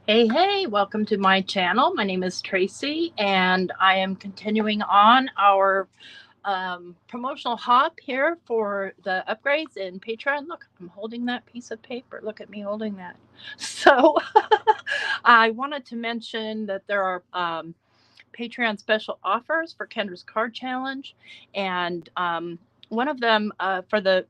Hey, welcome to my channel. My name is Tracy, and I am continuing on our promotional hop here for the upgrades in Patreon. Look, I'm holding that piece of paper. Look at me holding that. So, I wanted to mention that there are Patreon special offers for Kendra's Card Challenge, and one of them for the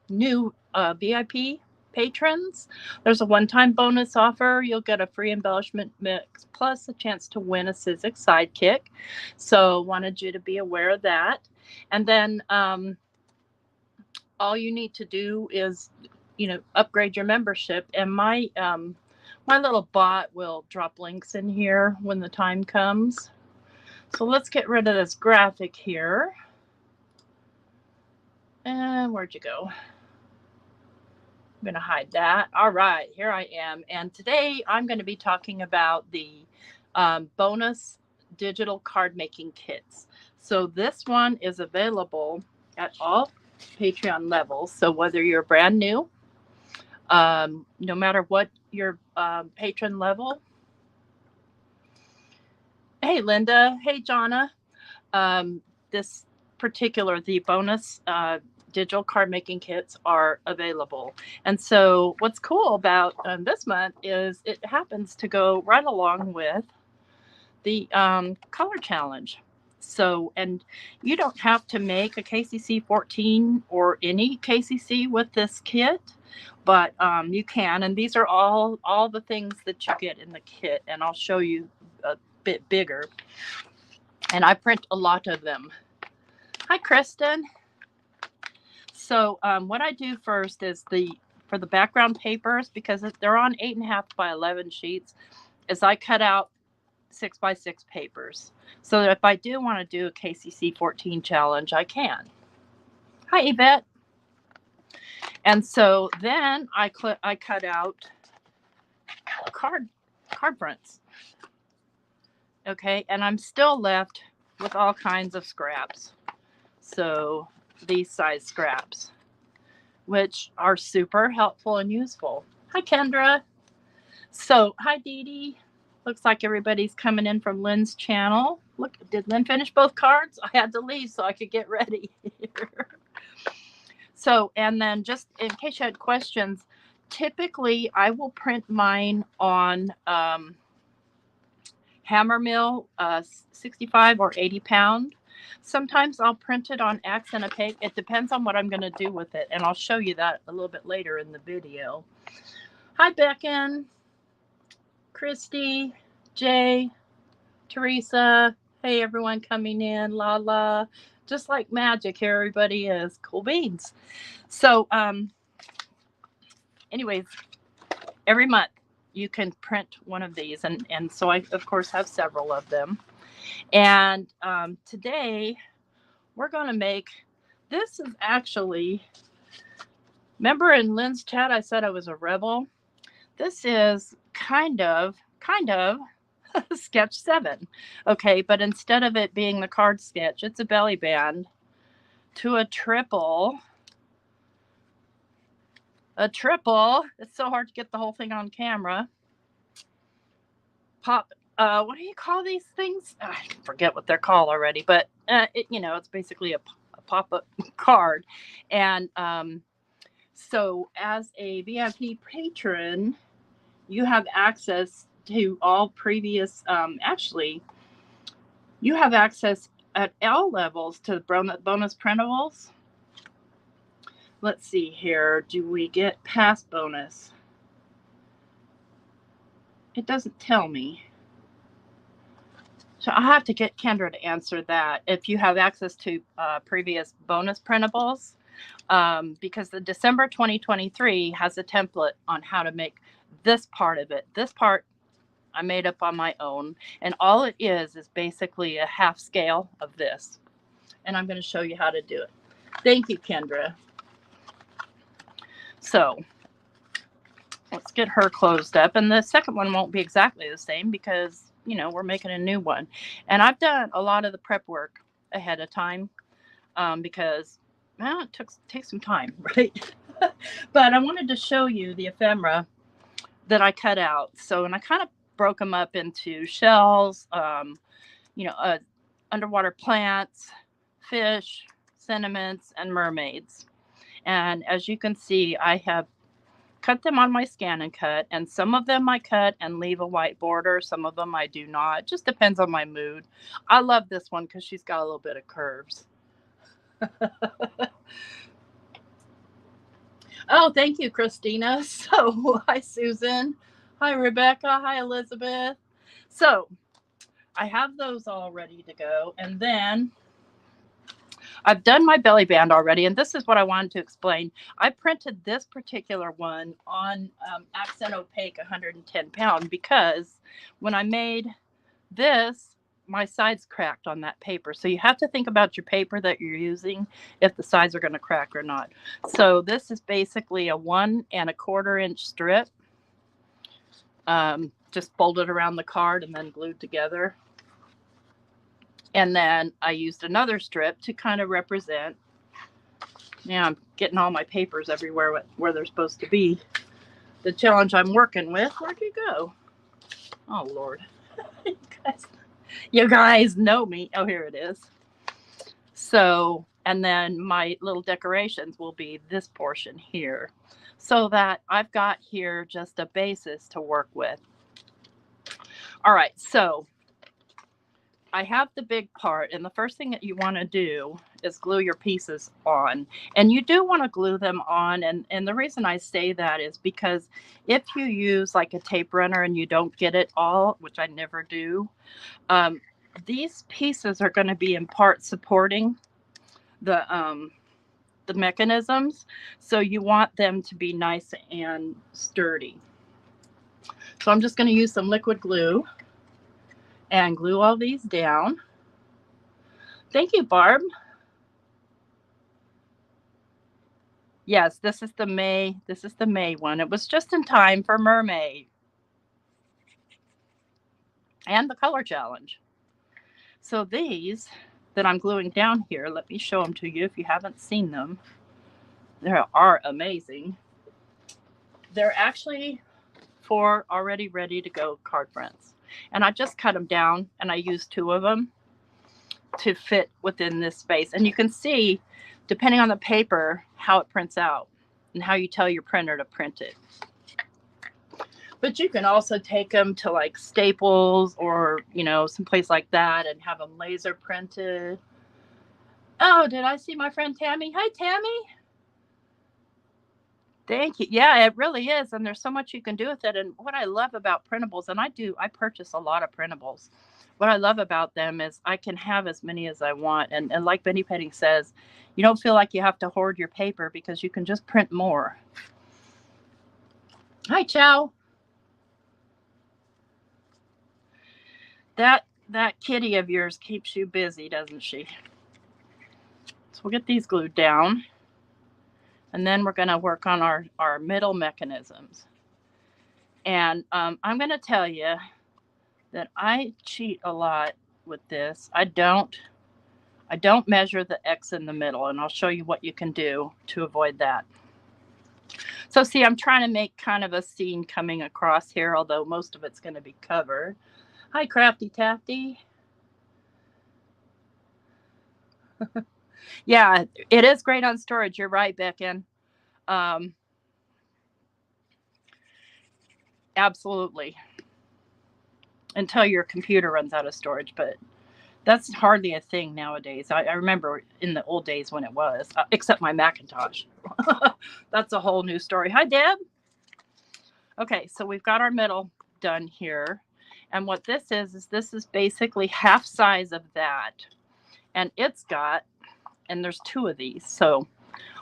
new VIP patrons. There's a one-time bonus offer. You'll get a free embellishment mix plus a chance to win a Sizzix Sidekick. So wanted you to be aware of that. And then all you need to do is, upgrade your membership. And my little bot will drop links in here when the time comes. So let's get rid of this graphic here. And where'd you go? I'm going to hide that. All right, here I am. And today I'm going to be talking about the bonus digital card making kits. So this one is available at all Patreon levels. So whether you're brand new, no matter what your patron level. Hey, Linda. Hey, Jonna. This particular, the bonus digital card making kits are available. And so what's cool about this month is it happens to go right along with the color challenge. So, and you don't have to make a KCC 14 or any KCC with this kit, but you can. And these are all the things that you get in the kit, and I'll show you a bit bigger. And I print a lot of them. Hi, Kristen. So what I do first is for the background papers, because they're on 8.5 by 11 sheets, is I cut out 6 by 6 papers. So that if I do want to do a KCC 14 challenge, I can. Hi, Yvette. And so then I cut out card prints. Okay, and I'm still left with all kinds of scraps. So these size scraps, which are super helpful and useful. Hi, Kendra. So, hi, Dee Dee. Looks like everybody's coming in from Lynn's channel. Look, did Lynn finish both cards? I had to leave so I could get ready. So, and then just in case you had questions, typically I will print mine on hammer mill, 65 or 80 pound. Sometimes I'll print it on X and opaque. It depends on what I'm going to do with it, and I'll show you that a little bit later in the video. Hi, Becken, Christy, Jay, Teresa. Hey, everyone coming in. La. Just like magic, here everybody is. Cool beans. So, anyways, every month you can print one of these, and so I, of course, have several of them. And today we're going to make, this is actually, remember in Lynn's chat I said I was a rebel? This is kind of sketch 7. Okay, but instead of it being the card sketch, it's a belly band to a triple. It's so hard to get the whole thing on camera. Pop, what do you call these things? I forget what they're called already, but it's basically a pop-up card. And so as a VIP patron, you have access to all previous, actually, you have access at all levels to bonus printables. Let's see here. Do we get past bonus? It doesn't tell me. So I'll have to get Kendra to answer that if you have access to previous bonus printables, because the December 2023 has a template on how to make this part of it. This part I made up on my own, and all it is basically a half scale of this. And I'm going to show you how to do it. Thank you, Kendra. So let's get her closed up. And the second one won't be exactly the same because, we're making a new one. And I've done a lot of the prep work ahead of time because, well, it takes some time, right? But I wanted to show you the ephemera that I cut out. So, and I kind of broke them up into shells, you know, underwater plants, fish, sentiments, and mermaids. And as you can see, I have cut them on my Scan and Cut, and some of them I cut and leave a white border. Some of them I do not. Just depends on my mood. I love this one because she's got a little bit of curves. Oh, thank you, Christina. So, hi, Susan. Hi, Rebecca. Hi, Elizabeth. So, I have those all ready to go. And then I've done my belly band already. And this is what I wanted to explain. I printed this particular one on Accent Opaque 110 pound because when I made this, my sides cracked on that paper. So you have to think about your paper that you're using, if the sides are going to crack or not. So this is basically a 1 1/4 inch strip, just folded around the card and then glued together. And then I used another strip to kind of represent. Now I'm getting all my papers everywhere where they're supposed to be. The challenge I'm working with. Where'd you go? Oh, Lord. You guys know me. Oh, here it is. So, and then my little decorations will be this portion here, so that I've got here just a basis to work with. All right, so I have the big part, and the first thing that you want to do is glue your pieces on. And you do want to glue them on, and the reason I say that is because if you use like a tape runner and you don't get it all, which I never do, these pieces are going to be in part supporting the mechanisms, so you want them to be nice and sturdy. So I'm just going to use some liquid glue and glue all these down. Thank you, Barb. Yes, this is the May one. It was just in time for Mermaid and the color challenge. So these that I'm gluing down here, let me show them to you if you haven't seen them. They are amazing. They're actually 4 already ready to go card prints. And I just cut them down, and I used 2 of them to fit within this space. And you can see, depending on the paper, how it prints out and how you tell your printer to print it. But you can also take them to like Staples or, you know, someplace like that and have them laser printed. Oh, did I see my friend Tammy? Hi, Tammy. Thank you. Yeah, it really is. And there's so much you can do with it. And what I love about printables, and I purchase a lot of printables. What I love about them is I can have as many as I want. And like Benny Penny says, you don't feel like you have to hoard your paper because you can just print more. Hi, Chow. That kitty of yours keeps you busy, doesn't she? So we'll get these glued down. And then we're going to work on our middle mechanisms. And I'm going to tell you that I cheat a lot with this. I don't measure the X in the middle, and I'll show you what you can do to avoid that. So see, I'm trying to make kind of a scene coming across here, although most of it's going to be covered. Hi, Crafty Tafty. Yeah, it is great on storage. You're right, Becken. Absolutely. Until your computer runs out of storage, but that's hardly a thing nowadays. I remember in the old days when it was, except my Macintosh. That's a whole new story. Hi, Deb. Okay, so we've got our middle done here. And what this is this is basically half size of that. And it's got, and there's 2 of these. So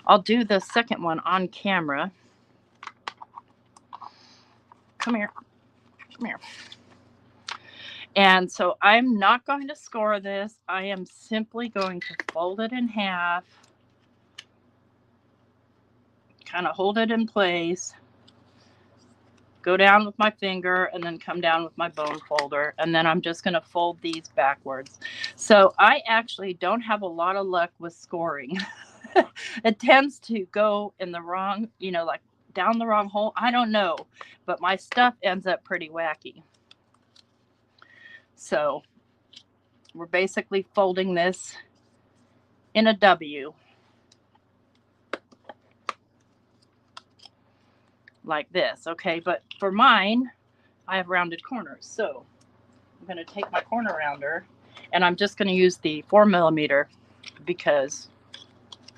I'll do the second one on camera. Come here. Come here. And so I'm not going to score this. I am simply going to fold it in half, kind of hold it in place, go down with my finger, and then come down with my bone folder. And then I'm just going to fold these backwards. So I actually don't have a lot of luck with scoring. It tends to go in the wrong, you know, like down the wrong hole? I don't know, but my stuff ends up pretty wacky. So we're basically folding this in a W. Like this, okay? But for mine, I have rounded corners. So I'm going to take my corner rounder, and I'm just going to use the 4mm because,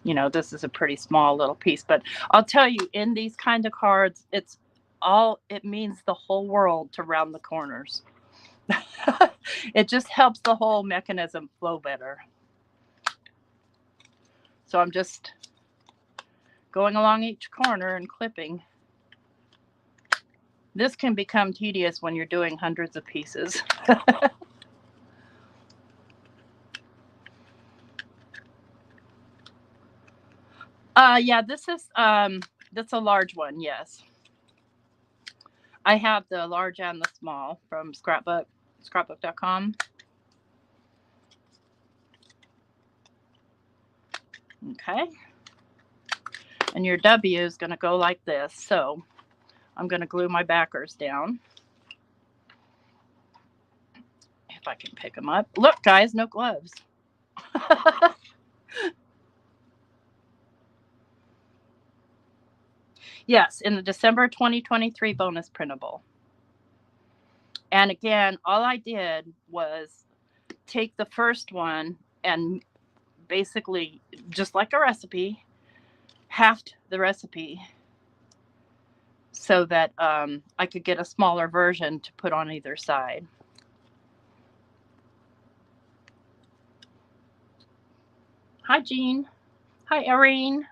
you know, this is a pretty small little piece. But I'll tell you, in these kind of cards, it means the whole world to round the corners. It just helps the whole mechanism flow better. So I'm just going along each corner and clipping. This can become tedious when you're doing hundreds of pieces. Yeah, that's a large one, yes. I have the large and the small from scrapbook.com. Okay. And your W is going to go like this. So I'm going to glue my backers down. If I can pick them up. Look, guys, no gloves. Yes, in the December 2023 bonus printable. And again, all I did was take the first one and basically, just like a recipe, halved the recipe so that I could get a smaller version to put on either side. Hi, Jean. Hi, Irene.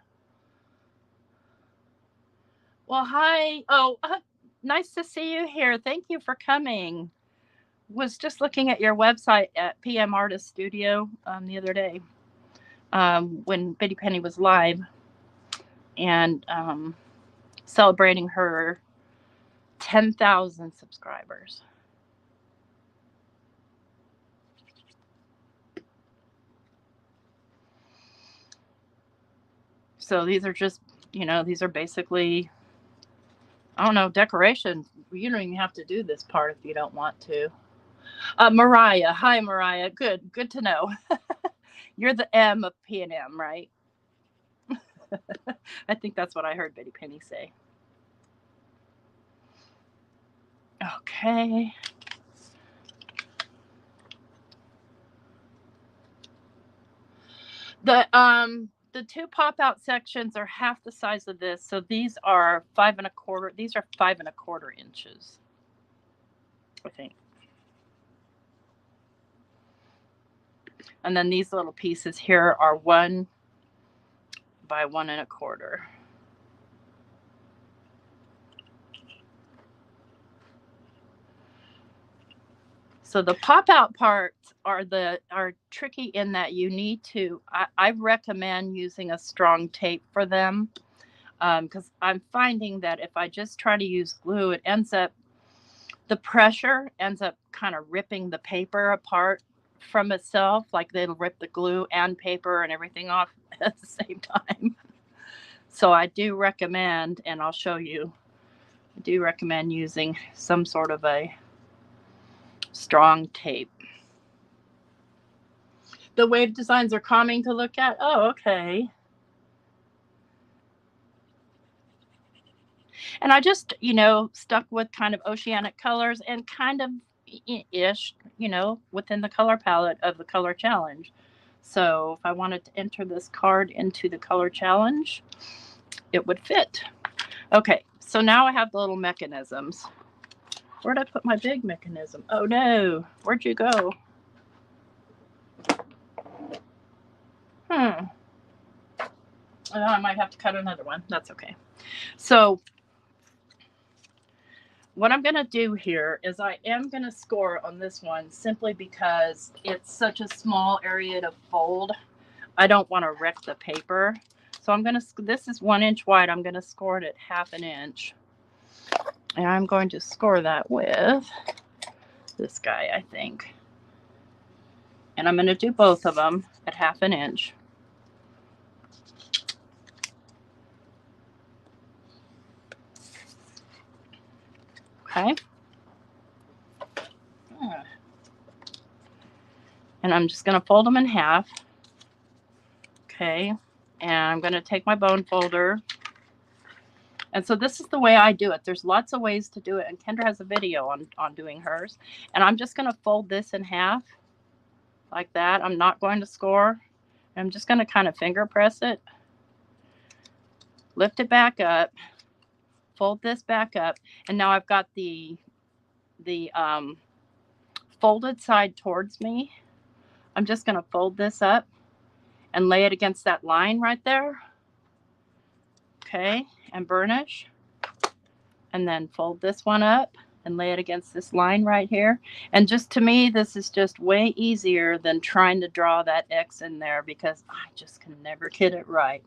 Well, hi. Oh, nice to see you here. Thank you for coming. Was just looking at your website at PM Artist Studio the other day when Bitty Penny was live and celebrating her 10,000 subscribers. So these are just, you know, these are basically, I don't know, decoration. You don't even have to do this part if you don't want to. Mariah. Hi, Mariah. Good to know. You're the M of P&M, right? I think that's what I heard Bitty Penny say. Okay. The two pop-out sections are half the size of this, so these are 5 1/4. These are 5 1/4 inches, I think. And then these little pieces here are 1 by 1 1/4. So the pop-out parts are tricky in that you need to. I recommend using a strong tape for them because I'm finding that if I just try to use glue, the pressure ends up kind of ripping the paper apart from itself. Like it'll rip the glue and paper and everything off at the same time. So I do recommend, and I'll show you, I do recommend using some sort of a strong tape. The wave designs are calming to look at. Oh, okay. And I just, you know, stuck with kind of oceanic colors and kind of ish, you know, within the color palette of the color challenge. So if I wanted to enter this card into the color challenge, it would fit. Okay, so now I have the little mechanisms. Where'd I put my big mechanism? Oh no, where'd you go? Oh, I might have to cut another one. That's okay. So what I'm going to do here is I am going to score on this one simply because it's such a small area to fold. I don't want to wreck the paper. So I'm going to, this is 1 inch wide. I'm going to score it at 1/2 inch. And I'm going to score that with this guy, I think. And I'm going to do both of them at 1/2 inch. Okay. And I'm just going to fold them in half. Okay. And I'm going to take my bone folder. And so this is the way I do it. There's lots of ways to do it. And Kendra has a video on doing hers. And I'm just going to fold this in half like that. I'm not going to score. I'm just going to kind of finger press it. Lift it back up. Fold this back up. And now I've got the folded side towards me. I'm just going to fold this up and lay it against that line right there. Okay, and burnish. And then fold this one up and lay it against this line right here. And just to me, this is just way easier than trying to draw that X in there because I just can never get it right.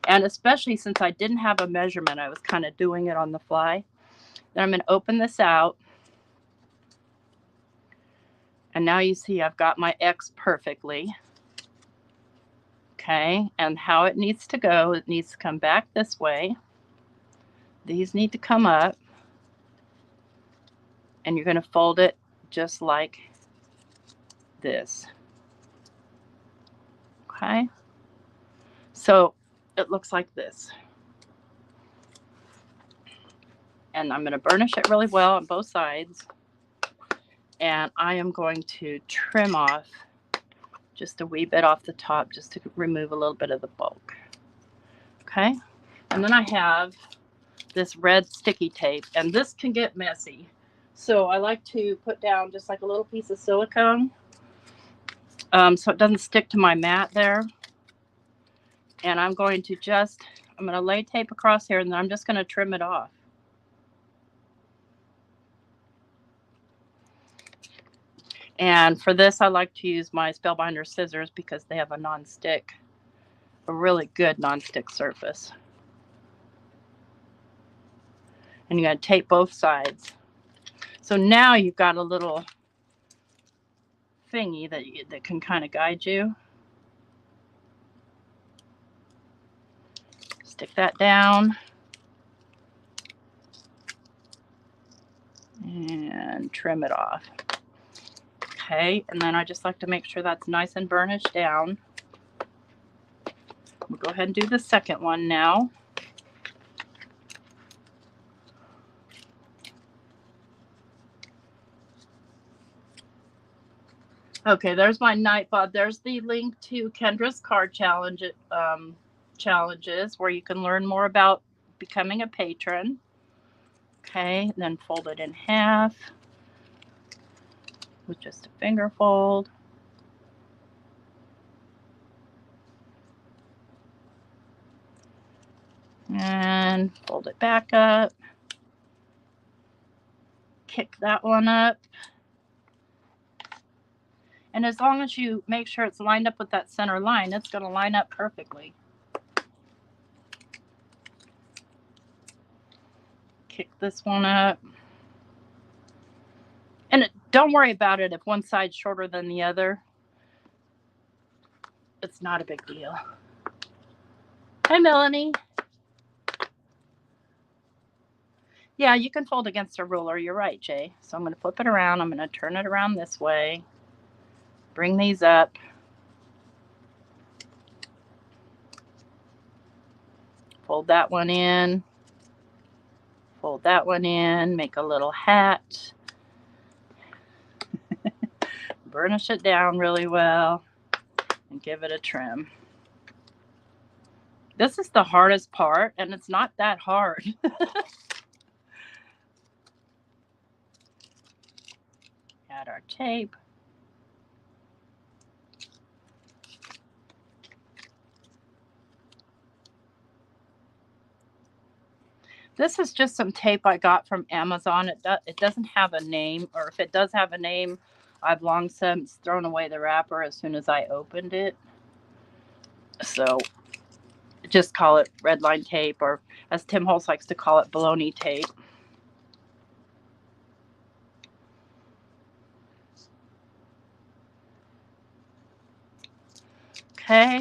And especially since I didn't have a measurement, I was kind of doing it on the fly. Then I'm going to open this out. And now you see I've got my X perfectly. Okay, and how it needs to go, it needs to come back this way. These need to come up. And you're going to fold it just like this. Okay, so it looks like this. And I'm going to burnish it really well on both sides. And I am going to trim off just a wee bit off the top just to remove a little bit of the bulk. Okay, and then I have this red sticky tape, and this can get messy. So I like to put down just like a little piece of silicone so it doesn't stick to my mat there. And I'm going to lay tape across here, and then I'm just going to trim it off. And for this, I like to use my Spellbinder scissors because they have a really good non-stick surface. And you're going to tape both sides. So now you've got a little thingy that can kind of guide you. Stick that down. And trim it off. Okay, and then I just like to make sure that's nice and burnished down. We'll go ahead and do the second one now. Okay, there's my Nightbot. There's the link to Kendra's card challenges where you can learn more about becoming a patron. Okay, and then fold it in half with just a finger fold. And fold it back up. Kick that one up. And as long as you make sure it's lined up with that center line, it's going to line up perfectly. Kick this one up. And don't worry about it if one side's shorter than the other. It's not a big deal. Hi, Melanie. Yeah, you can fold against a ruler. You're right, Jay. So I'm going to flip it around. I'm going to turn it around this way. Bring these up. Fold that one in. Fold that one in. Make a little hat. Burnish it down really well. And give it a trim. This is the hardest part, and it's not that hard. Add our tape. This is just some tape I got from Amazon. It doesn't have a name, or if it does have a name, I've long since thrown away the wrapper as soon as I opened it. So just call it red line tape, or as Tim Holtz likes to call it, baloney tape. Okay,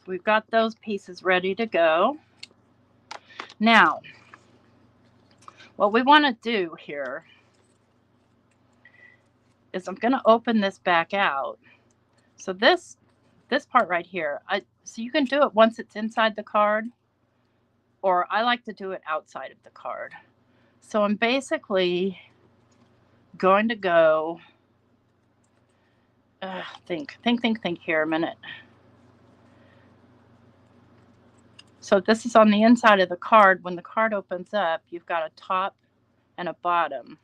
we've got those pieces ready to go. Now, What we want to do here is I'm going to open this back out. So this part right here, so you can do it once it's inside the card, or I like to do it outside of the card. So I'm basically going to go, think here a minute. So this is on the inside of the card. When the card opens up, you've got a top and a bottom.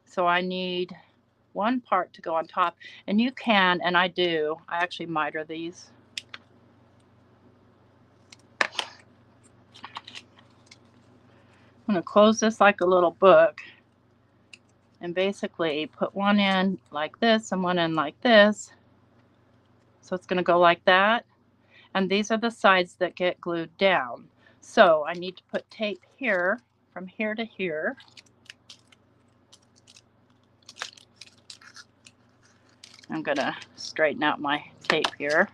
So I need one part to go on top, and you can, and I do, I actually miter these. I'm going to close this like a little book and basically put one in like this and one in like this. So it's going to go like that. And these are the sides that get glued down. So I need to put tape here from here to here. I'm going to straighten out my tape here.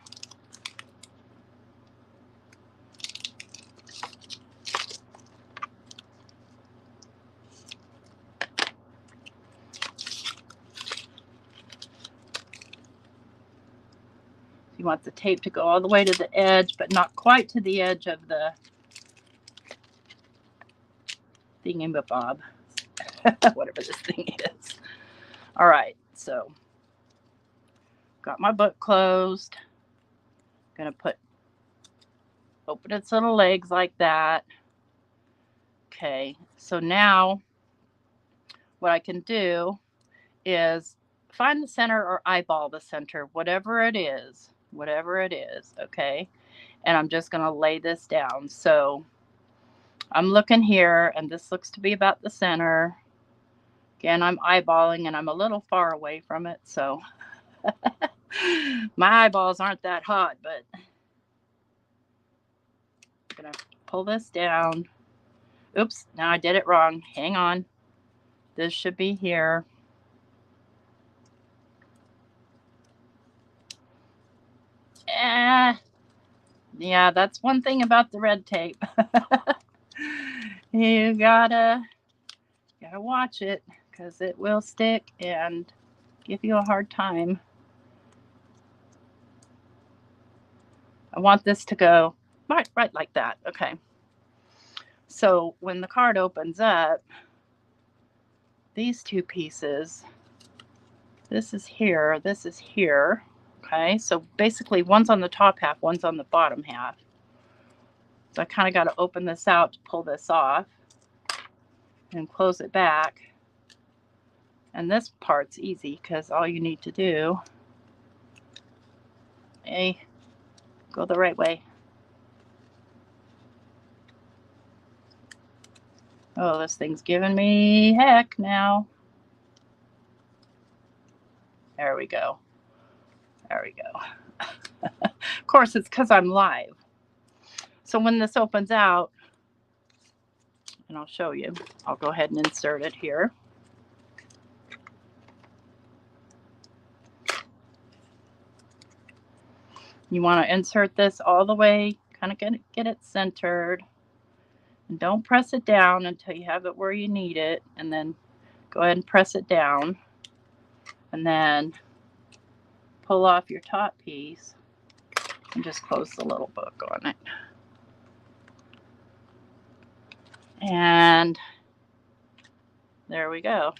You want the tape to go all the way to the edge, but not quite to the edge of the thingamabob, whatever this thing is. All right, so got my book closed. Gonna open its little legs like that. Okay, so now what I can do is find the center or eyeball the center, whatever it is, okay? And I'm just gonna lay this down. So I'm looking here, and this looks to be about the center. Again, I'm eyeballing, and I'm a little far away from it, so my eyeballs aren't that hot, but I'm gonna pull this down. Oops, now I did it wrong. Hang on. This should be here. Yeah, that's one thing about the red tape. You gotta watch it, because it will stick and give you a hard time. I want this to go right like that. Okay. So when the card opens up, these two pieces, this is here, this is here. Okay, so basically one's on the top half, one's on the bottom half. So I kind of got to open this out to pull this off and close it back. And this part's easy, because all you need to do, go the right way. Oh, this thing's giving me heck now. There we go. There we go. Of course, it's because I'm live. So when this opens out, and I'll show you, I'll go ahead and insert it here. You want to insert this all the way, kind of get it centered. And don't press it down until you have it where you need it, and then go ahead and press it down. And then pull off your top piece and just close the little book on it. And there we go.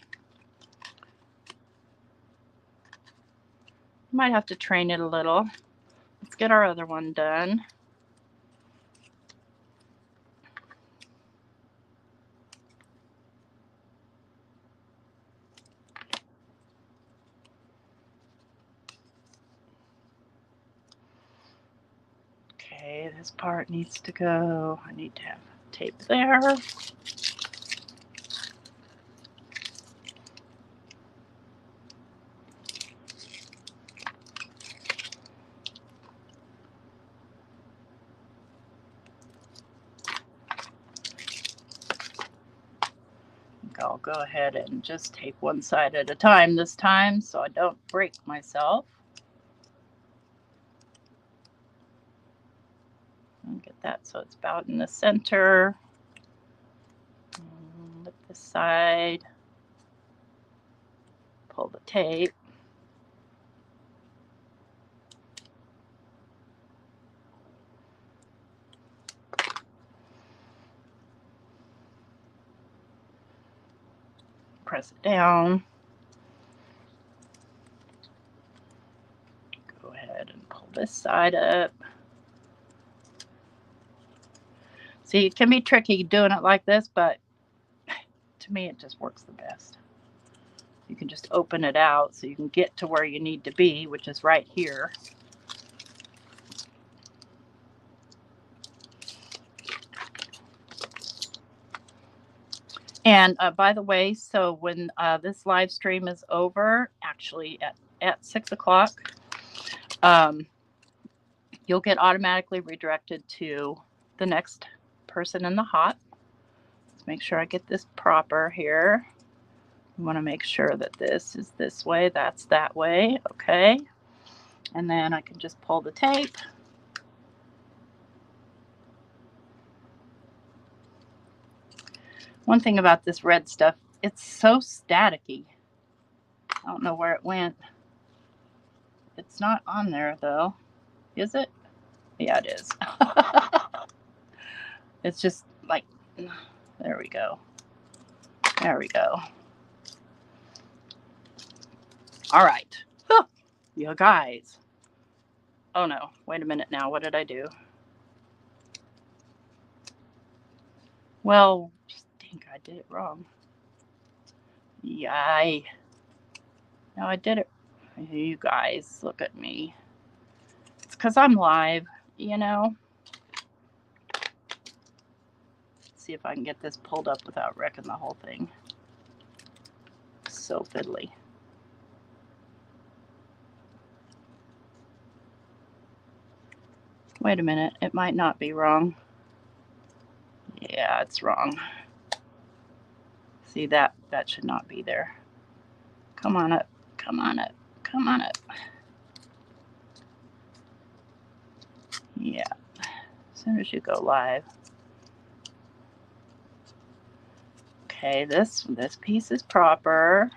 Might have to train it a little. Let's get our other one done. Okay, this part needs to go. I need to have tape there. I'll go ahead and just tape one side at a time this time, so I don't break myself. And get that so it's about in the center. Lift this side, pull the tape. Press it down. Go ahead and pull this side up. See, it can be tricky doing it like this, but to me, it just works the best. You can just open it out so you can get to where you need to be, which is right here. And by the way, so when this live stream is over, actually at 6 o'clock, you'll get automatically redirected to the next person in the hop. Let's make sure I get this proper here. You want to make sure that this is this way, that's that way. Okay. And then I can just pull the tape. One thing about this red stuff, it's so staticky. I don't know where it went. It's not on there though. Is it? Yeah, it is. It's just like, there we go. There we go. All right. Huh. You guys. Oh no, wait a minute now. What did I do? Well, stink, I did it wrong. Yay. No, I did it. You guys, look at me. It's because I'm live, you know. Let's see if I can get this pulled up without wrecking the whole thing. So fiddly. Wait a minute, it might not be wrong. Yeah, it's wrong. See, that should not be there. Come on up, come on up, come on up. Yeah, as soon as you go live. Okay, this piece is proper.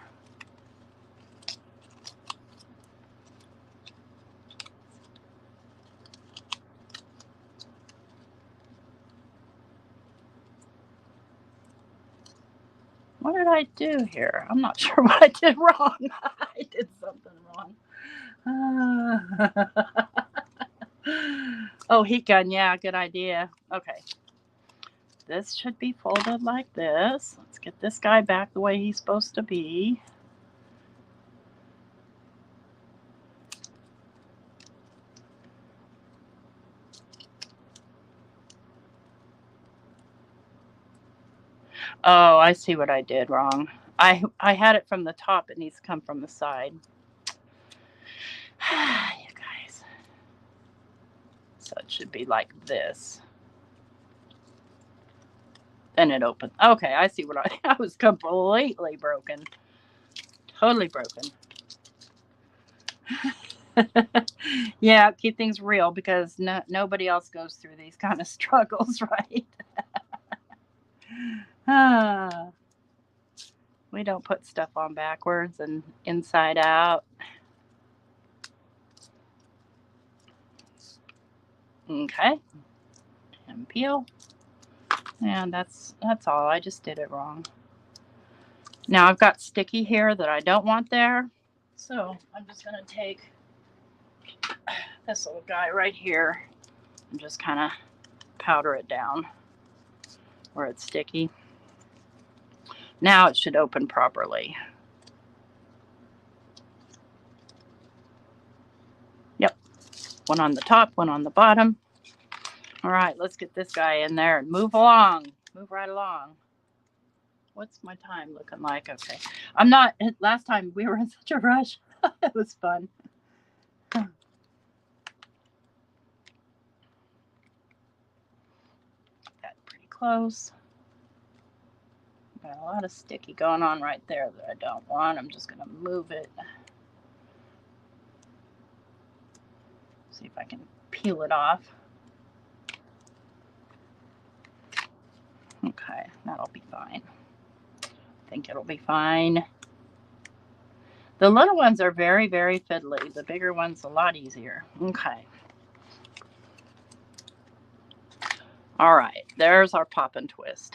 What did I do here? I'm not sure what I did wrong. I did something wrong. Oh, heat gun. Yeah, good idea. Okay. This should be folded like this. Let's get this guy back the way he's supposed to be. Oh, I see what I did wrong. I had it from the top. It needs to come from the side. You guys. So it should be like this. Then it opens. Okay, I see what I was completely broken. Totally broken. Yeah, keep things real because nobody else goes through these kind of struggles, right? We don't put stuff on backwards and inside out. Okay. And peel. And that's all. I just did it wrong. Now I've got sticky here that I don't want there. So I'm just going to take this little guy right here and just kind of powder it down where it's sticky. Now it should open properly. Yep. One on the top, one on the bottom. All right, let's get this guy in there and move along. Move right along. What's my time looking like? Okay. I'm not, last time we were in such a rush. It was fun. That pretty close. Got a lot of sticky going on right there that I don't want. I'm just going to move it. See if I can peel it off. Okay, that'll be fine. think it'll be fine. The little ones are very, very fiddly. The bigger one's a lot easier. Okay. All right, there's our pop and twist.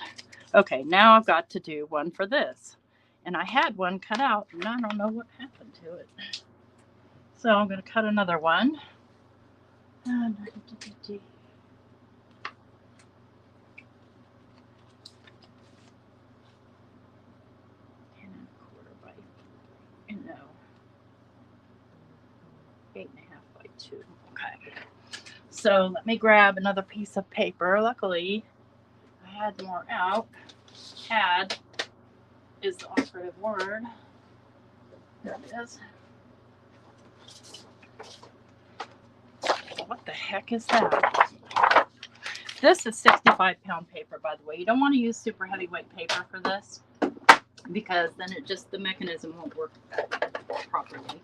Okay, now I've got to do one for this. And I had one cut out, and I don't know what happened to it. So I'm going to cut another one. And no, 8.5 by 2. Okay. So let me grab another piece of paper. Luckily, I had more out. Had is the operative word. There it is. What the heck is that? This is 65-pound paper, by the way. You don't want to use super heavyweight paper for this because then the mechanism won't work properly.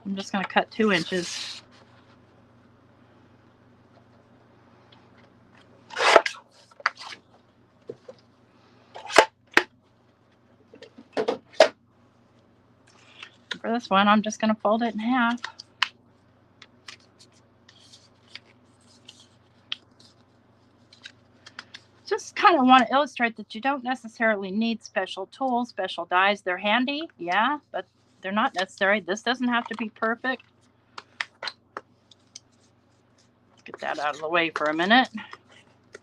I'm just going to cut 2 inches. For this one, I'm just going to fold it in half. Just kind of want to illustrate that you don't necessarily need special tools, special dies. They're handy, yeah, but they're not necessary. This doesn't have to be perfect. Let's get that out of the way for a minute.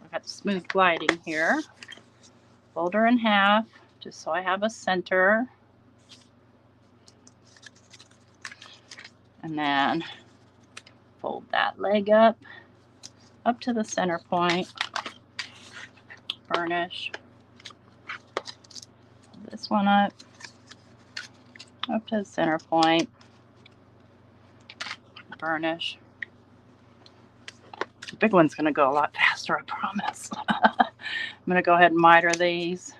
I've got smooth gliding here. Fold her in half, just so I have a center. And then fold that leg up to the center point. Burnish. This one up to the center point. Burnish. The big one's going to go a lot faster, I promise. I'm going to go ahead and miter these.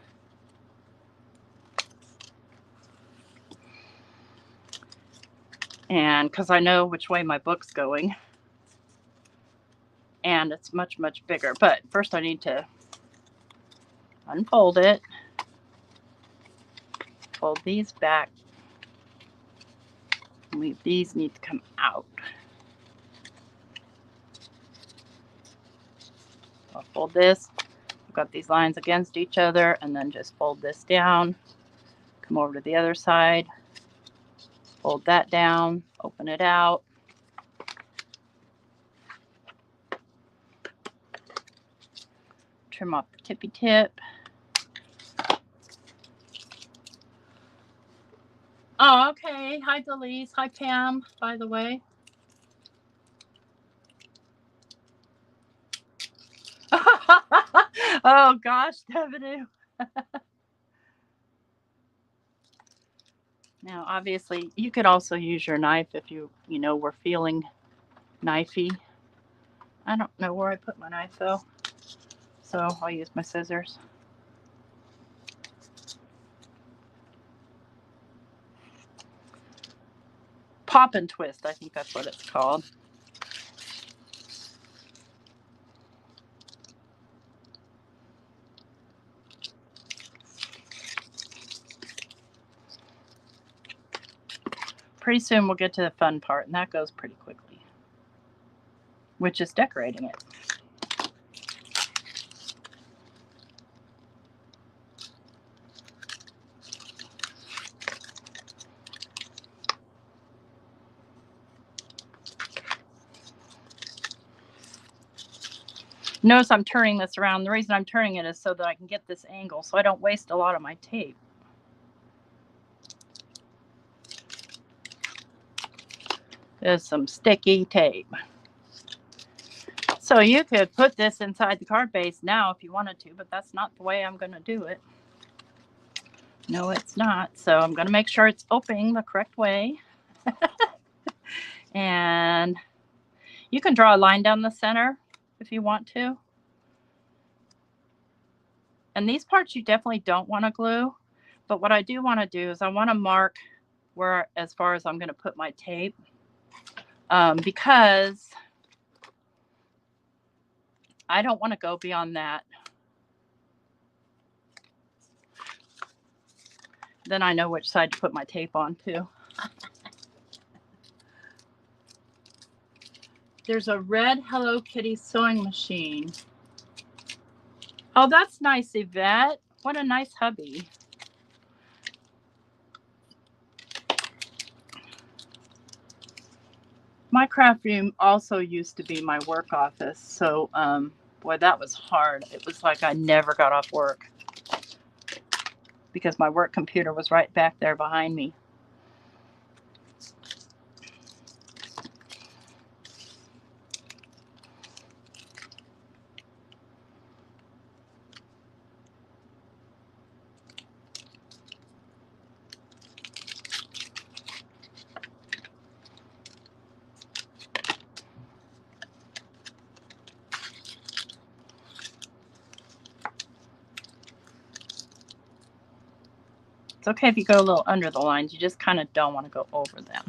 And because I know which way my book's going. And it's much, much bigger. But first I need to unfold it. Fold these back. These need to come out. I'll fold this. I've got these lines against each other, and then just fold this down. Come over to the other side. Fold that down. Open it out. Trim off the tippy tip. Oh, okay. Hi, Delise. Hi, Pam, by the way. Oh, gosh, Devanoo. Now, obviously, you could also use your knife if you were feeling knifey. I don't know where I put my knife, though. So I'll use my scissors. Pop and twist, I think that's what it's called. Pretty soon we'll get to the fun part, and that goes pretty quickly, which is decorating it. Notice I'm turning this around. The reason I'm turning it is so that I can get this angle so I don't waste a lot of my tape. There's some sticky tape. So you could put this inside the card base now if you wanted to, but that's not the way I'm going to do it. No, it's not. So I'm going to make sure it's opening the correct way. And you can draw a line down the center if you want to. And these parts you definitely don't want to glue. But what I do want to do is I want to mark where, as far as I'm going to put my tape. Because I don't want to go beyond that Then I know which side to put my tape on too. There's a red Hello Kitty sewing machine. Oh, that's nice, Yvette. What a nice hubby. My craft room also used to be my work office. So, boy, that was hard. It was like I never got off work because my work computer was right back there behind me. It's okay if you go a little under the lines. You just kind of don't want to go over them.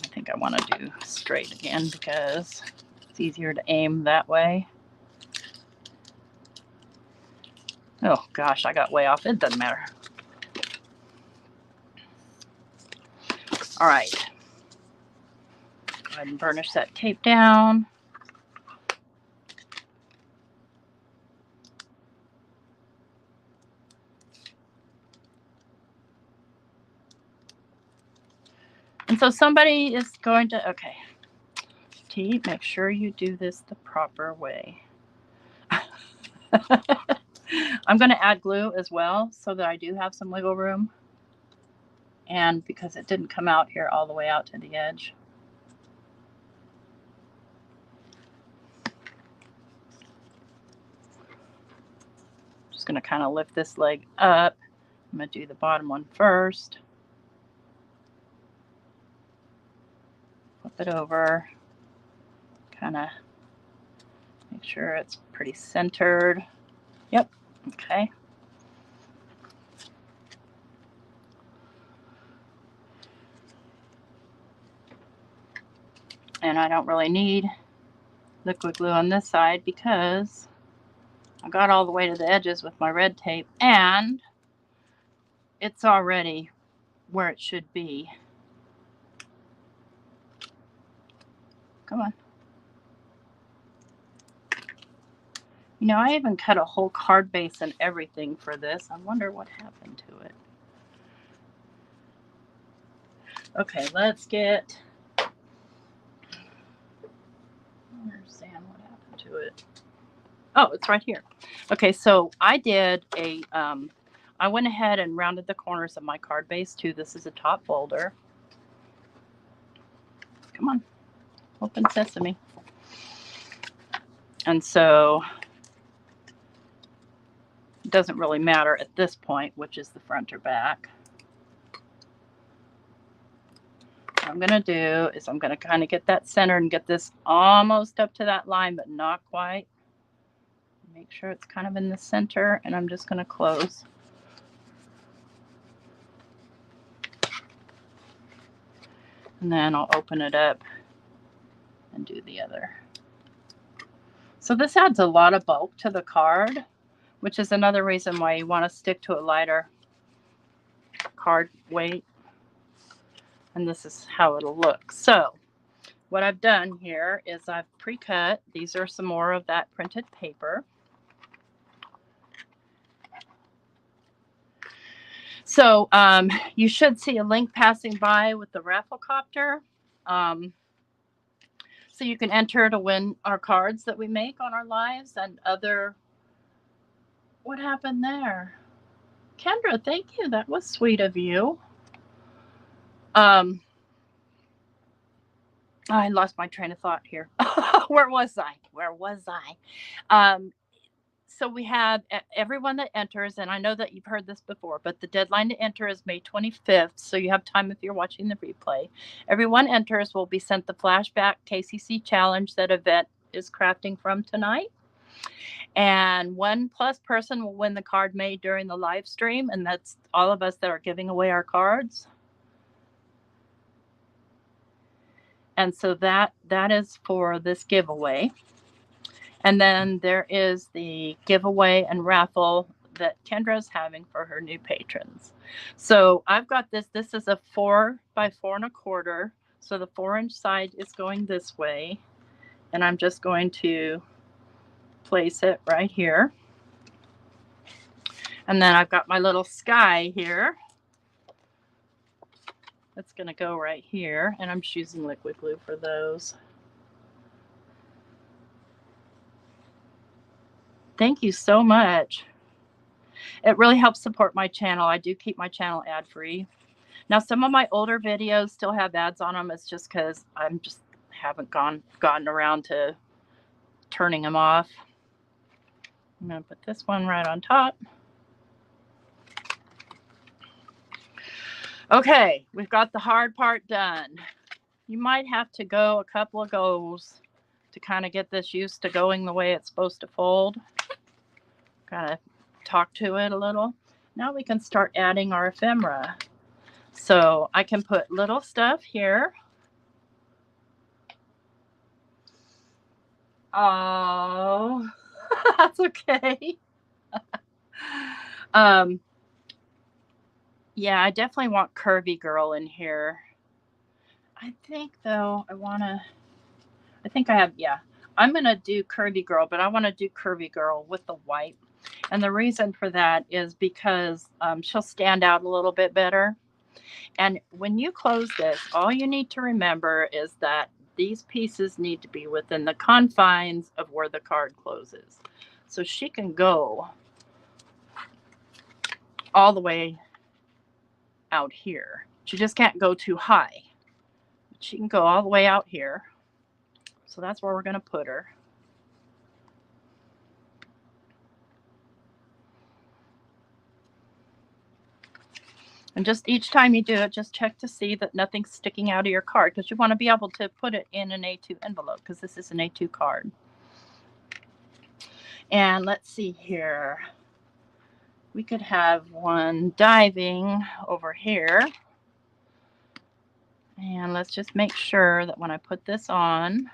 I think I want to do straight again because it's easier to aim that way. Oh gosh, I got way off. It doesn't matter. All right. Go ahead and burnish that tape down. And so somebody is going to, okay, T, make sure you do this the proper way. I'm going to add glue as well so that I do have some wiggle room. And because it didn't come out here all the way out to the edge. Just going to kind of lift this leg up. I'm going to do the bottom one first. Flip it over. Kind of make sure it's pretty centered. Yep. Okay. And I don't really need liquid glue on this side because I got all the way to the edges with my red tape and it's already where it should be. Come on. You know, I even cut a whole card base and everything for this. I wonder what happened to it. Okay, let's get... I don't understand what happened to it. Oh, it's right here. Okay, so I did a... I went ahead and rounded the corners of my card base too. This is a top folder. Come on. Open sesame. And so it doesn't really matter at this point which is the front or back. What I'm going to do is I'm going to kind of get that center and get this almost up to that line, but not quite. Make sure it's kind of in the center, and I'm just going to close. And then I'll open it up and do the other. So this adds a lot of bulk to the card, which is another reason why you want to stick to a lighter card weight. And this is how it'll look. So what I've done here is I've pre-cut. These are some more of that printed paper. So you should see a link passing by with the Rafflecopter. So you can enter to win our cards that we make on our lives and other... What happened there? Kendra, thank you. That was sweet of you. I lost my train of thought here. Where was I? So we have everyone that enters, and I know that you've heard this before, but the deadline to enter is May 25th, so you have time if you're watching the replay. Everyone enters will be sent the flashback KCC challenge that Yvette is crafting from tonight. And 1+ person will win the card made during the live stream, and that's all of us that are giving away our cards. And so that is for this giveaway. And then there is the giveaway and raffle that Kendra is having for her new patrons. So I've got this. This is a 4 by 4 1/4. So the 4-inch side is going this way. And I'm just going to place it right here. And then I've got my little sky here. That's going to go right here. And I'm just using liquid glue for those. Thank you so much. It really helps support my channel. I do keep my channel ad free. Now, some of my older videos still have ads on them. It's just because I'm just haven't gotten around to turning them off. I'm going to put this one right on top. Okay, we've got the hard part done. You might have to go a couple of goes to kind of get this used to going the way it's supposed to fold. Kind of talk to it a little. Now we can start adding our ephemera. So I can put little stuff here. Oh, that's okay. Yeah, I definitely want Curvy Girl in here. I think though I think I have, yeah. I'm going to do Curvy Girl, but I want to do Curvy Girl with the white. And the reason for that is because she'll stand out a little bit better. And when you close this, all you need to remember is that these pieces need to be within the confines of where the card closes. So she can go all the way out here. She just can't go too high. She can go all the way out here. So that's where we're going to put her. And just each time you do it, just check to see that nothing's sticking out of your card, because you want to be able to put it in an A2 envelope, because this is an A2 card. And let's see here. We could have one diving over here. And let's just make sure that when I put this on,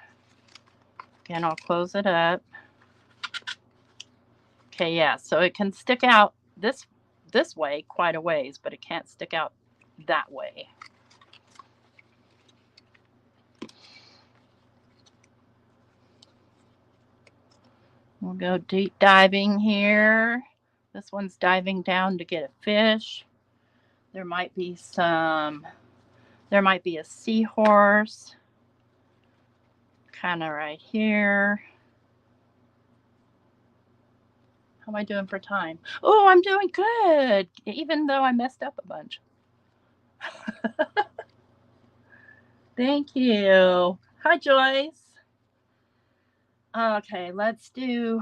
again, I'll close it up. Okay, yeah, so it can stick out this way quite a ways, but it can't stick out that way. We'll go deep diving here. This one's diving down to get a fish. There might be a seahorse kind of right here. How am I doing for time? Oh, I'm doing good, even though I messed up a bunch. Thank you. Hi, Joyce. Okay, let's do,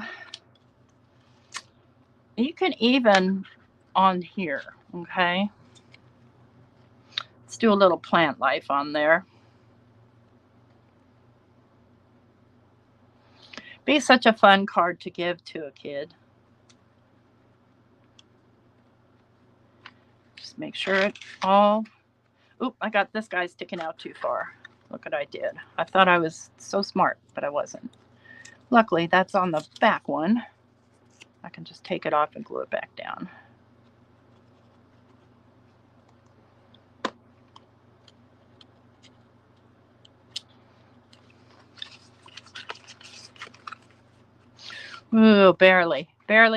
you can even on here, okay? Let's do a little plant life on there. Be such a fun card to give to a kid. Just make sure it all, oop, I got this guy sticking out too far. Look what I did. I thought I was so smart, but I wasn't. Luckily, that's on the back one. I can just take it off and glue it back down. Ooh, barely. I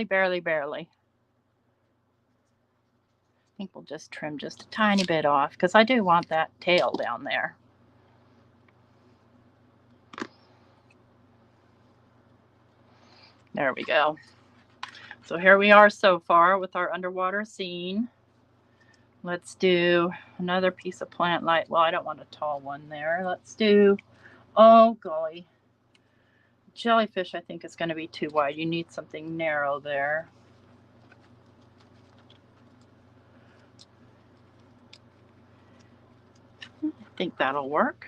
think we'll just trim just a tiny bit off, because I do want that tail down there. There we go. So here we are so far with our underwater scene. Let's do another piece of plant light. Well, I don't want a tall one there. Let's do, oh golly, jellyfish I think is going to be too wide. You need something narrow there. I think that'll work.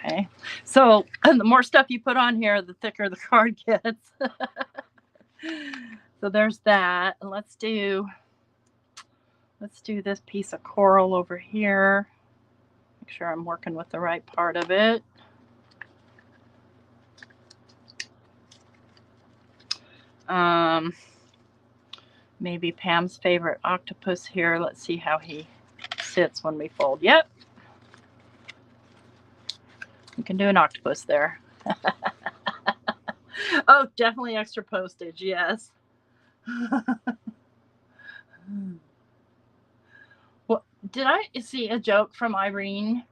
Okay, so the more stuff you put on here, the thicker the card gets. So there's that. Let's do Let's do this piece of coral over here. Make sure I'm working with the right part of it. Maybe Pam's favorite octopus here. Let's see how he sits when we fold. Yep. You can do an octopus there. Oh, definitely extra postage, yes. Well, did I see a joke from Irene?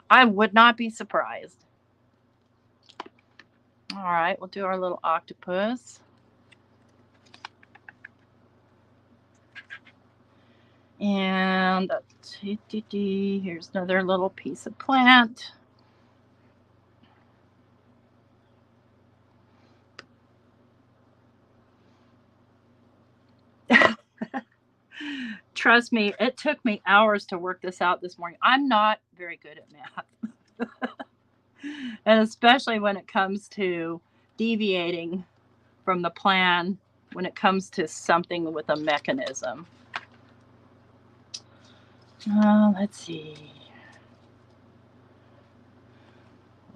I would not be surprised. All right, we'll do our little octopus. And here's another little piece of plant. Trust me, it took me hours to work this out this morning. I'm not very good at math. And especially when it comes to deviating from the plan, when it comes to something with a mechanism. Let's see.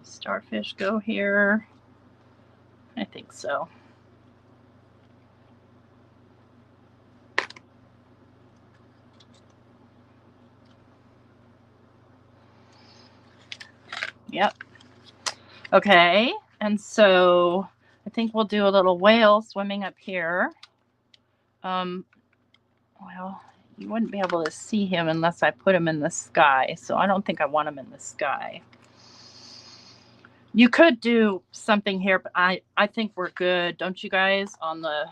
Starfish go here? I think so. Yep. Okay, and so I think we'll do a little whale swimming up here. Well, you wouldn't be able to see him unless I put him in the sky, so I don't think I want him in the sky. You could do something here, but I think we're good, don't you guys, on the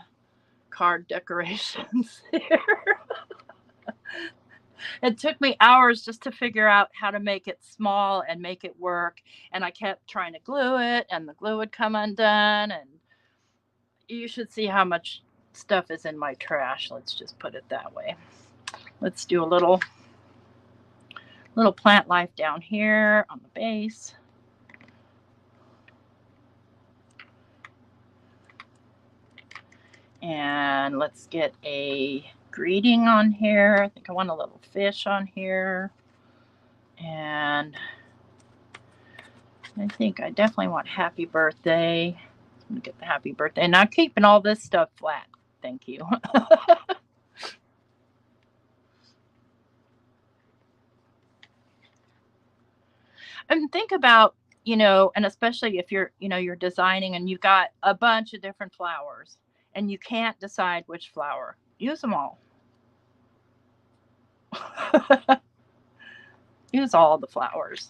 card decorations here? It took me hours just to figure out how to make it small and make it work, and I kept trying to glue it, and the glue would come undone, and you should see how much stuff is in my trash. Let's just put it that way. Let's do a little plant life down here on the base. And let's get a greeting on here. I think I want a little fish on here. And I think I definitely want happy birthday. I'm gonna get the happy birthday. And I'm keeping all this stuff flat. Thank you. And think about, and especially if you're designing and you've got a bunch of different flowers and you can't decide which flower, use them all. Use all the flowers.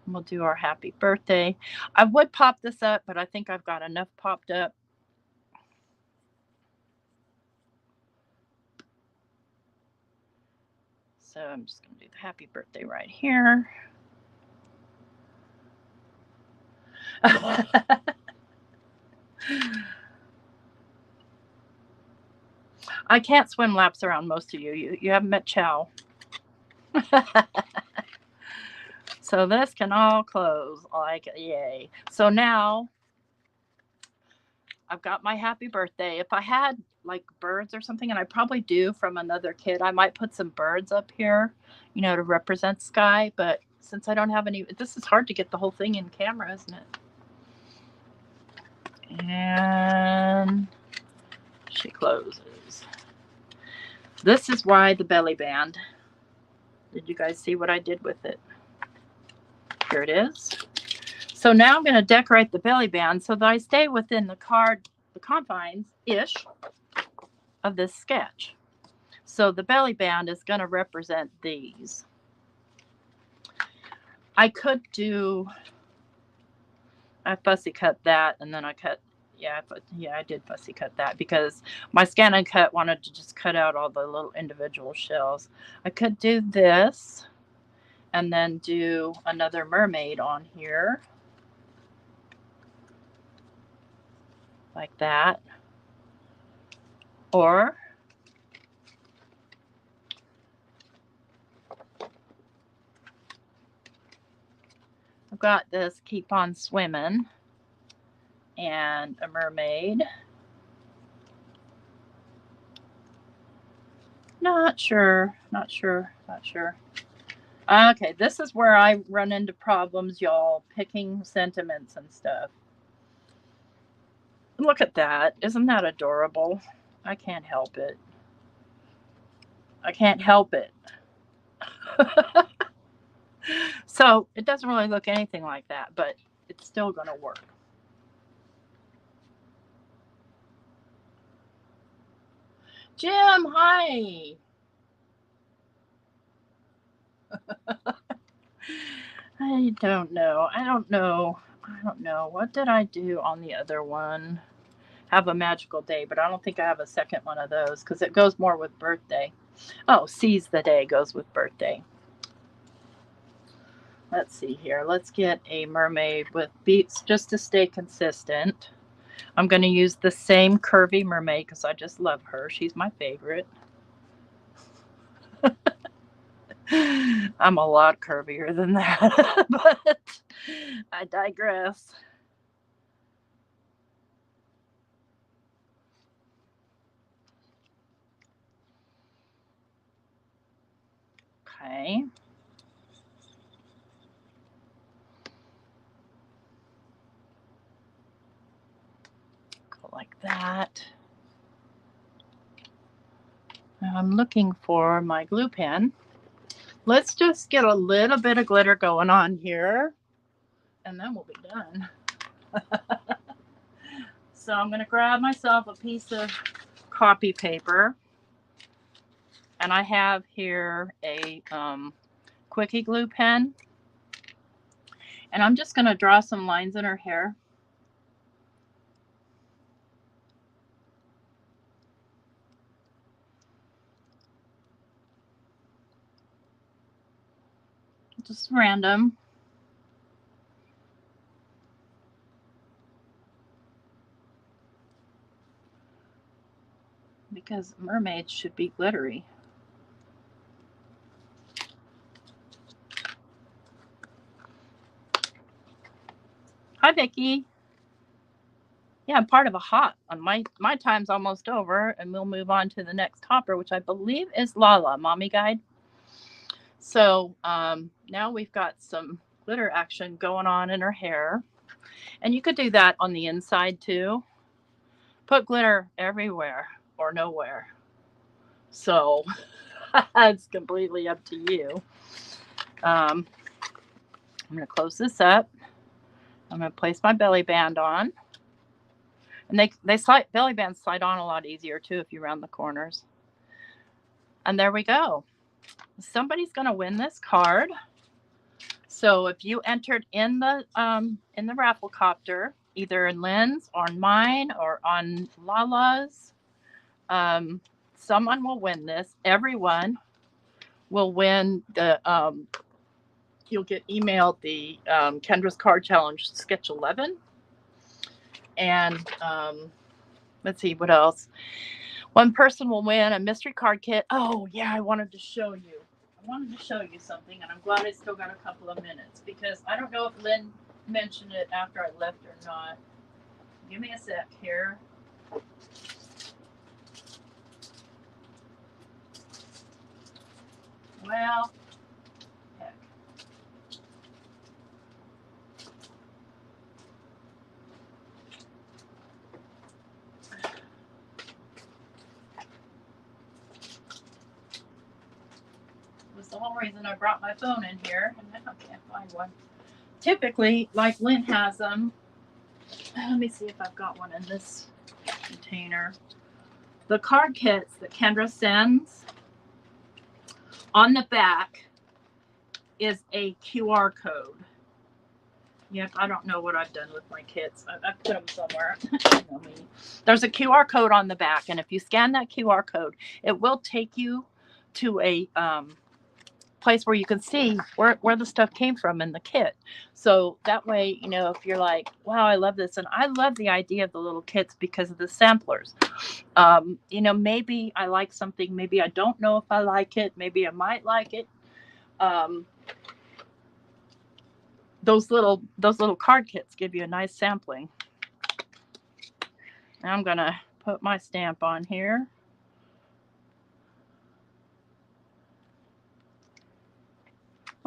We'll do our happy birthday. I would pop this up, but I think I've got enough popped up. So I'm just going to do the happy birthday right here. I can't swim laps around most of you. You haven't met Chow. So this can all close, like, yay. So now I've got my happy birthday. If I had like birds or something, and I probably do from another kit, I might put some birds up here, to represent sky. But since I don't have any, this is hard to get the whole thing in camera, isn't it? And she closes. This is why the belly band. Did you guys see what I did with it? Here it is. So now I'm going to decorate the belly band so that I stay within the confines-ish of this sketch. So the belly band is going to represent these. I could do, I fussy cut that, and then I cut, I did fussy cut that because my Scan and Cut wanted to just cut out all the little individual shells. I could do this and then do another mermaid on here. Like that. Or I've got this Keep On Swimming and a mermaid. Not sure. Not sure. Not sure. Okay, this is where I run into problems, y'all, picking sentiments and stuff. Look at that. Isn't that adorable? I can't help it. I can't help it. So it doesn't really look anything like that, but it's still going to work. Jim, hi. I don't know. I don't know. I don't know. What did I do on the other one? Have a magical day, but I don't think I have a second one of those because it goes more with birthday. Oh, seize the day goes with birthday. Let's see here. Let's get a mermaid with beats just to stay consistent. I'm going to use the same curvy mermaid because I just love her. She's my favorite. I'm a lot curvier than that, but I digress. Okay. Go like that. Now I'm looking for my glue pen. Let's just get a little bit of glitter going on here, and then we'll be done. So I'm going to grab myself a piece of copy paper, and I have here a quickie glue pen, and I'm just going to draw some lines in her hair. Just random. Because mermaids should be glittery. Hi, Vicki. Yeah, I'm part of a hop. My time's almost over, and we'll move on to the next hopper, which I believe is Lala, Mommy Guide. So now we've got some glitter action going on in her hair. And you could do that on the inside too. Put glitter everywhere or nowhere. So it's completely up to you. I'm going to close this up. I'm going to place my belly band on. And they slide, belly bands slide on a lot easier too if you round the corners. And there we go. Somebody's going to win this card. So if you entered in the raffle copter, either in Lynn's or on mine or on Lala's, someone will win this. Everyone will win the. You'll get emailed the Kendra's Card Challenge Sketch 11, and let's see what else. One person will win a mystery card kit. Oh yeah, I wanted to show you. I wanted to show you something, and I'm glad I still got a couple of minutes because I don't know if Lynn mentioned it after I left or not. Give me a sec here. Well, heck. Was the whole reason I brought my phone in here, and now I can't find one. Typically, like Lynn has them. Let me see if I've got one in this container. The card kits that Kendra sends, on the back is a QR code. Yep, I don't know what I've done with my kits. I put them somewhere. There's a QR code on the back, and if you scan that QR code, it will take you to a place where you can see where the stuff came from in the kit. So that way, if you're like, wow, I love this. And I love the idea of the little kits because of the samplers. Maybe I like something. Maybe I don't know if I like it. Maybe I might like it. Those little card kits give you a nice sampling. Now I'm going to put my stamp on here.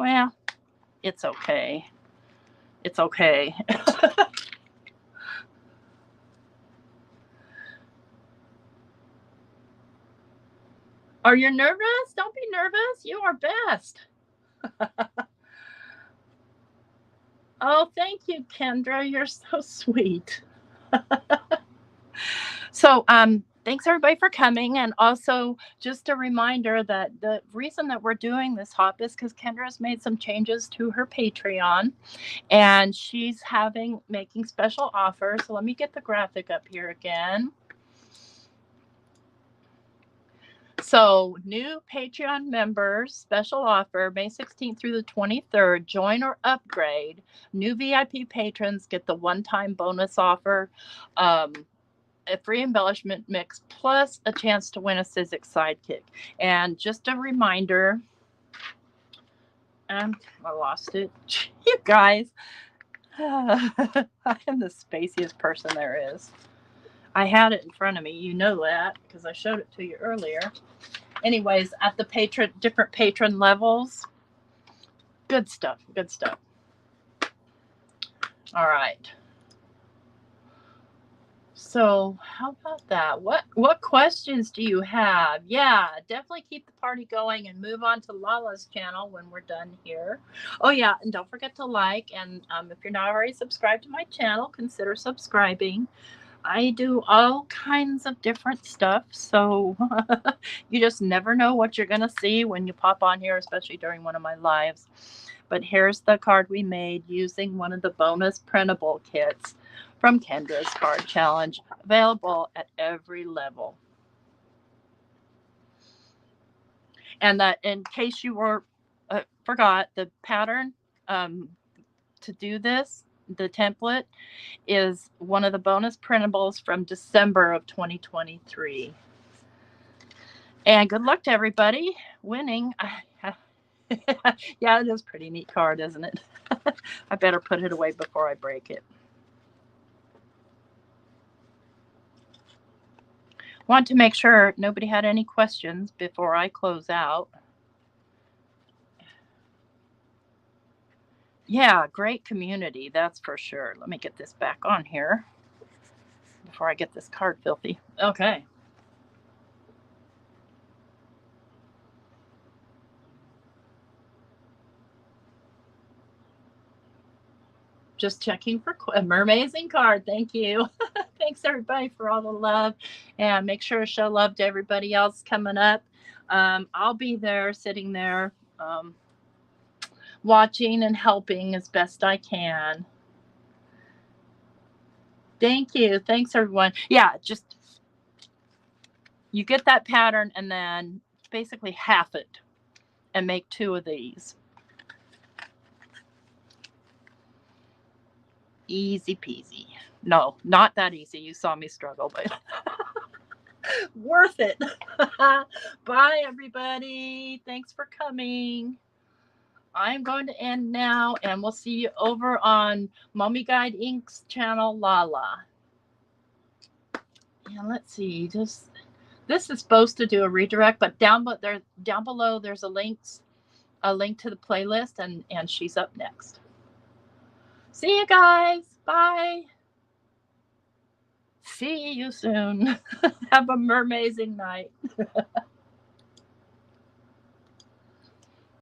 Well, it's okay. It's okay. Are you nervous? Don't be nervous. You are best. Oh, thank you, Kendra. You're so sweet. So, thanks everybody for coming. And also, just a reminder that the reason that we're doing this hop is because Kendra's made some changes to her Patreon, and she's making special offers. So let me get the graphic up here again. So, new Patreon members, special offer, May 16th through the 23rd, join or upgrade. New VIP patrons get the one-time bonus offer, a free embellishment mix, plus a chance to win a Sizzix sidekick. And just a reminder, I lost it. You guys, I am the spaciest person there is. I had it in front of me. You know that because I showed it to you earlier. Anyways, at the different patron levels, good stuff. Good stuff. All right. So how about that? What questions do you have? Yeah, definitely keep the party going and move on to Lala's channel when we're done here. Oh yeah, and don't forget to like, and if you're not already subscribed to my channel, consider subscribing. I do all kinds of different stuff, so you just never know what you're gonna see when you pop on here, especially during one of my lives. But here's the card we made using one of the bonus printable kits from Kendra's Card Challenge, available at every level. And that, in case you were forgot, the pattern to do this, the template, is one of the bonus printables from December of 2023. And good luck to everybody winning. Yeah, it is a pretty neat card, isn't it? I better put it away before I break it. Want to make sure nobody had any questions before I close out. Yeah, great community, that's for sure. Let me get this back on here before I get this card filthy. Okay. Just checking for a mermazing card. Thank you. Thanks everybody for all the love, and make sure to show love to everybody else coming up. I'll be there, sitting there, watching and helping as best I can. Thank you. Thanks everyone. Yeah, just you get that pattern and then basically half it and make 2 of these. Easy peasy. No, not that easy. You saw me struggle, but worth it. Bye, everybody. Thanks for coming. I'm going to end now, and we'll see you over on Mommy Guide Inc.'s channel, Lala. And let's see, this is supposed to do a redirect, but down below there's a link to the playlist, and she's up next. See you guys. Bye. See you soon. Have a mermazing night.